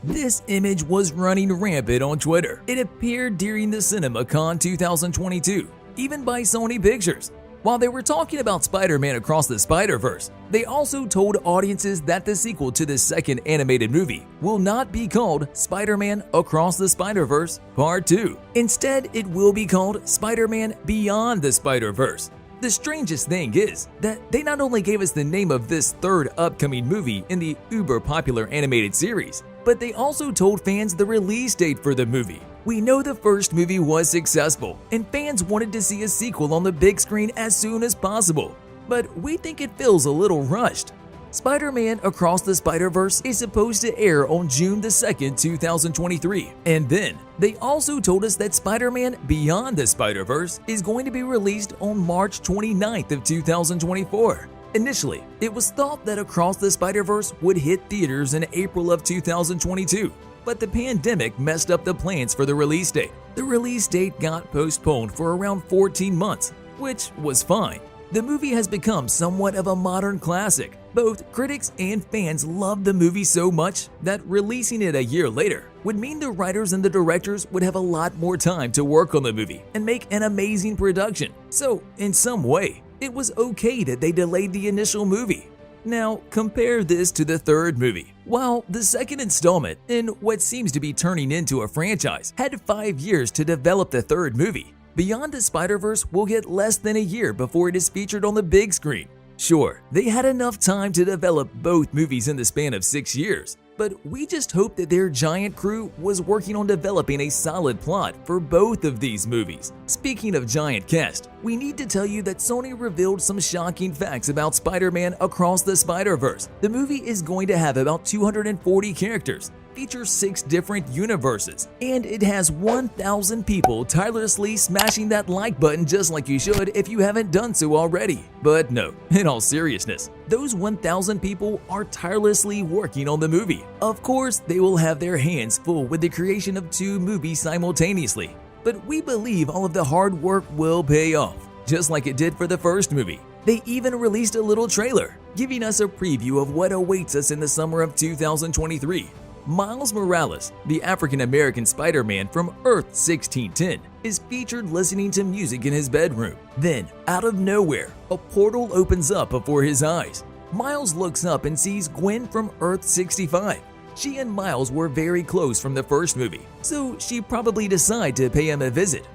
This image was running rampant on Twitter. It appeared during the CinemaCon 2022, even by Sony Pictures. While they were talking about Spider-Man Across the Spider-Verse, they also told audiences that the sequel to the second animated movie will not be called Spider-Man Across the Spider-Verse Part 2. Instead, it will be called Spider-Man Beyond the Spider-Verse. The strangest thing is that they not only gave us the name of this third upcoming movie in the uber-popular animated series, but they also told fans the release date for the movie. We know the first movie was successful, and fans wanted to see a sequel on the big screen as soon as possible, but we think it feels a little rushed. Spider-Man Across the Spider-Verse is supposed to air on June 2nd, 2023, and then they also told us that Spider-Man Beyond the Spider-Verse is going to be released on March 29th of 2024. Initially, it was thought that Across the Spider-Verse would hit theaters in April of 2022, but the pandemic messed up the plans for the release date. The release date got postponed for around 14 months, which was fine. The movie has become somewhat of a modern classic. Both critics and fans love the movie so much that releasing it a year later would mean the writers and the directors would have a lot more time to work on the movie and make an amazing production. So, in some way, it was okay that they delayed the initial movie. Now, compare this to the third movie. While the second installment, in what seems to be turning into a franchise, had 5 years to develop the third movie, Beyond the Spider-Verse will get less than a year before it is featured on the big screen. Sure, they had enough time to develop both movies in the span of 6 years, but we just hope that their giant crew was working on developing a solid plot for both of these movies. Speaking of giant cast, we need to tell you that Sony revealed some shocking facts about Spider-Man Across the Spider-Verse. The movie is going to have about 240 characters, features 6 different universes, and it has 1,000 people tirelessly smashing that like button just like you should if you haven't done so already. But no, in all seriousness, those 1,000 people are tirelessly working on the movie. Of course, they will have their hands full with the creation of 2 movies simultaneously, but we believe all of the hard work will pay off, just like it did for the first movie. They even released a little trailer, giving us a preview of what awaits us in the summer of 2023. Miles Morales, the African-American Spider-Man from Earth 1610, is featured listening to music in his bedroom. Then, out of nowhere, a portal opens up before his eyes. Miles looks up and sees Gwen from Earth 65. She and Miles were very close from the first movie, so she probably decided to pay him a visit.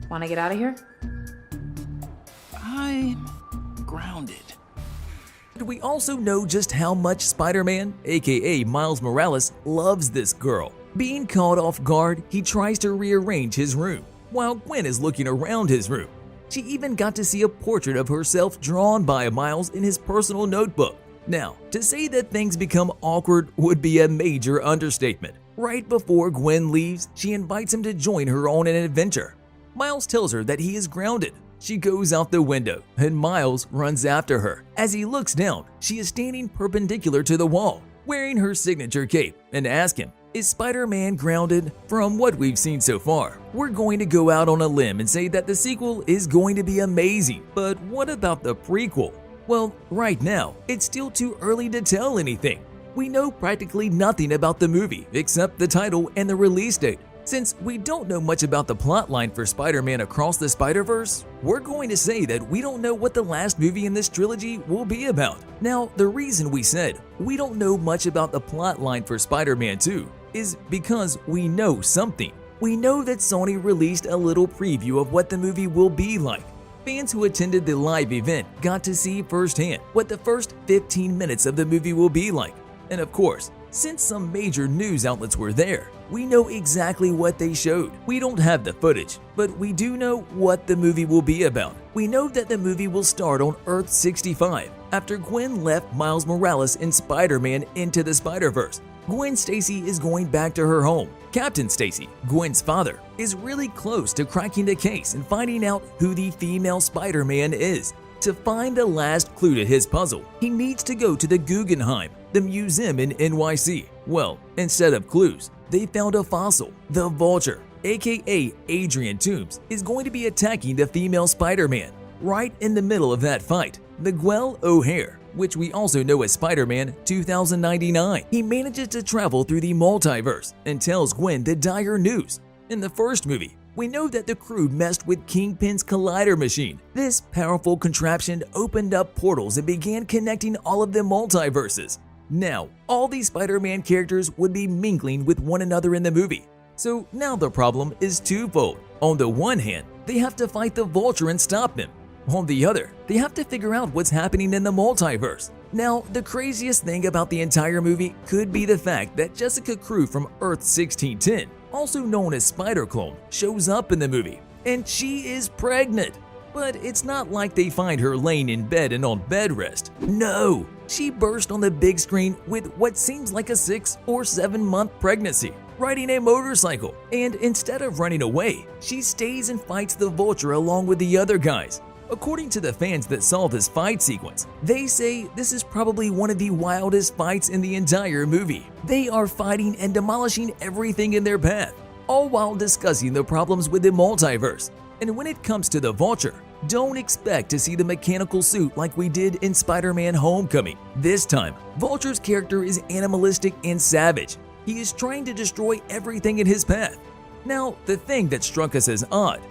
Wanna get out of here? I'm grounded. We also know just how much Spider-Man, aka Miles Morales, loves this girl. Being caught off guard, he tries to rearrange his room, while Gwen is looking around his room. She even got to see a portrait of herself drawn by Miles in his personal notebook. Now, to say that things become awkward would be a major understatement. Right before Gwen leaves, she invites him to join her on an adventure. Miles tells her that he is grounded. She goes out the window, and Miles runs after her. As he looks down, she is standing perpendicular to the wall, wearing her signature cape, and asks him, "Is Spider-Man grounded?" From what we've seen so far, we're going to go out on a limb and say that the sequel is going to be amazing. But what about the prequel? Well, right now, it's still too early to tell anything. We know practically nothing about the movie except the title and the release date. Since we don't know much about the plotline for Spider-Man Across the Spider-Verse, we're going to say that we don't know what the last movie in this trilogy will be about. Now, the reason we said we don't know much about the plotline for Spider-Man 2 is because we know something. We know that Sony released a little preview of what the movie will be like. Fans who attended the live event got to see firsthand what the first 15 minutes of the movie will be like. And of course, since some major news outlets were there, we know exactly what they showed. We don't have the footage, but we do know what the movie will be about. We know that the movie will start on Earth 65, after Gwen left Miles Morales and Spider-Man into the Spider-Verse. Gwen Stacy is going back to her home. Captain Stacy, Gwen's father, is really close to cracking the case and finding out who the female Spider-Man is. To find the last clue to his puzzle, he needs to go to the Guggenheim, the museum in NYC. Well, instead of clues, they found a fossil. The Vulture, aka Adrian Toomes, is going to be attacking the female Spider-Man. Right in the middle of that fight, Miguel O'Hare, which we also know as Spider-Man 2099, he manages to travel through the multiverse and tells Gwen the dire news. In the first movie, we know that the crew messed with Kingpin's collider machine. This powerful contraption opened up portals and began connecting all of the multiverses. Now, all these Spider-Man characters would be mingling with one another in the movie. So now the problem is twofold. On the one hand, they have to fight the Vulture and stop him. On the other, they have to figure out what's happening in the multiverse. Now, the craziest thing about the entire movie could be the fact that Jessica Crew from Earth 1610, also known as Spider-Clone, shows up in the movie, and she is pregnant. But it's not like they find her laying in bed and on bed rest. No, she burst on the big screen with what seems like a 6 or 7 month pregnancy, riding a motorcycle, and instead of running away, she stays and fights the Vulture along with the other guys. According to the fans that saw this fight sequence, they say this is probably one of the wildest fights in the entire movie. They are fighting and demolishing everything in their path, all while discussing the problems with the multiverse. And when it comes to the Vulture, don't expect to see the mechanical suit like we did in Spider-Man Homecoming. This time, Vulture's character is animalistic and savage. He is trying to destroy everything in his path. Now, the thing that struck us as odd,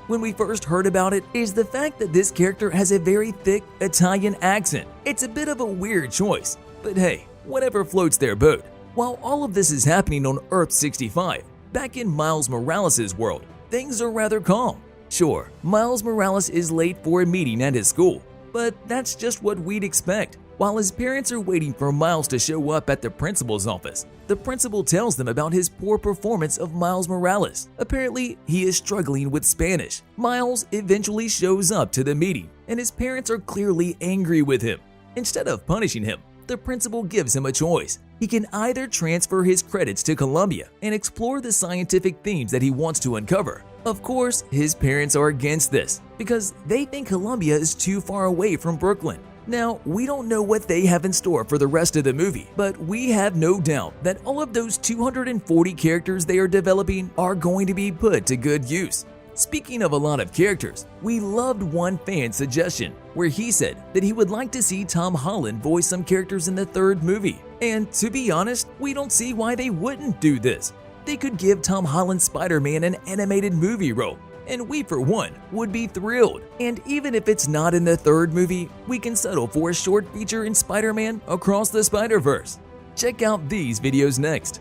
when we first heard about it, is the fact that this character has a very thick Italian accent. It's a bit of a weird choice, but hey, whatever floats their boat. While all of this is happening on Earth 65, back in Miles Morales' world, things are rather calm. Sure, Miles Morales is late for a meeting at his school, but that's just what we'd expect. While his parents are waiting for Miles to show up at the principal's office, the principal tells them about his poor performance of Miles Morales. Apparently, he is struggling with Spanish. Miles eventually shows up to the meeting, and his parents are clearly angry with him. Instead of punishing him, the principal gives him a choice. He can either transfer his credits to Colombia and explore the scientific themes that he wants to uncover. Of course, his parents are against this because they think Colombia is too far away from Brooklyn. Now, we don't know what they have in store for the rest of the movie, but we have no doubt that all of those 240 characters they are developing are going to be put to good use. Speaking of a lot of characters, we loved one fan's suggestion where he said that he would like to see Tom Holland voice some characters in the third movie. And to be honest, we don't see why they wouldn't do this. They could give Tom Holland's Spider-Man an animated movie role, and we for one would be thrilled. And even if it's not in the third movie, we can settle for a short feature in Spider-Man Across the Spider-Verse. Check out these videos next.